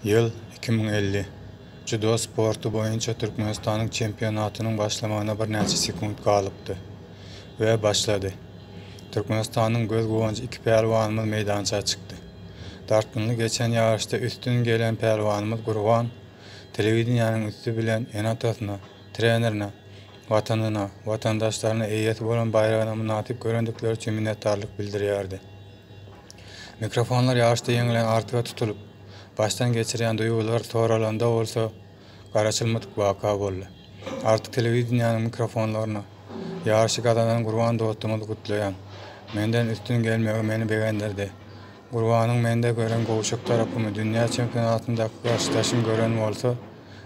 Yıl 2050. Judo sportu boyunca Türkmenistan'ın çempionatının başlamağına bir neçe sekund kalıptı. Ve başladı. Türkmenistan'ın göz guvancı iki pehlivanımız meydançaya çıktı. Dartınlı geçen yarışta üstün gelen pehlivanımız Gurvan, televidenyanın üstü bilen enatasına, trenerine, vatanına, vatandaşlarına eyyeti olan bayrağına münasip göründükleri için minnettarlık bildiriyordu. Mikrofonlar yarışta yenilen artığa tutulup, baştan geçiren duygular sonralanda olsa garaçılmadık vaka boldu. Artık televidenyanın mikrofonlarına yarışı kazanan Gurvan dostumuzu kutlayan, menden üstün gelmeye meni beğendirdi. Gurvan'ın mende gören kovuşuk tarafımı dünya çempionatındaki karşılaşım gören olsa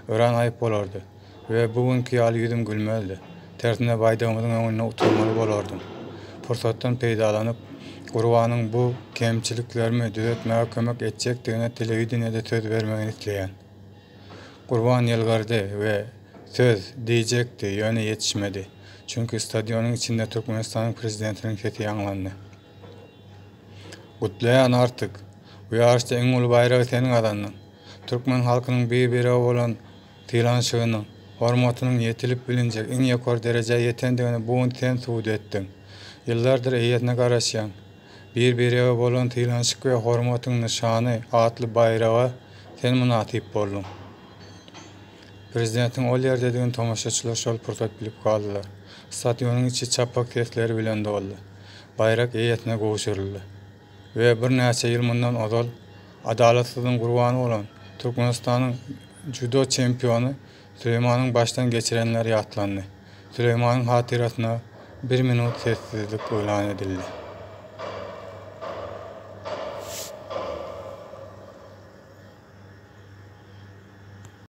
öğren ayıp olurdu ve bugünkü yalı yüzüm gülmezdi. Tersine baydağımızın önüne oturmalı olurdum. Fırsattan peydalanıp Gurvan'ın bu kemçiliklerimi düzeltmeye kömek edecektiğine televideniyede söz vermeyi isteyen. Gurvan yılgardı ve söz diyecekti, yöne yetişmedi. Çünkü stadyonun içinde Türkmenistan'ın prezidentinin sesi yankılandı. Kutlayan artık, bu yarışta en ulu bayrağı senin adandın. Türkmen halkının bir olan tilanşığının, hormatının yetilip bilinecek en yukarı dereceye yetendiğini bugün sen suud ettin. Yıllardır eyyetine karışan, bir olan tilanşık ve hormatın nişanı adlı bayrağı sen münasip boldun. Prezidentin ol yer dediğin tomaşaçılar şol fırsat bilip kaldılar. Stadyonun içi çapak sesleri bilen doldu. Bayrak eyyetine kovuşuruldu. Ve bir neçe yıl bundan ozal, adalatsızlığın kurbanı olan Türkmenistan'ın judo çempiyonu Süleyman'ın baştan geçirenler yatlandı. Süleyman'ın hatırasına 1 minut sessizlik ilan edildi.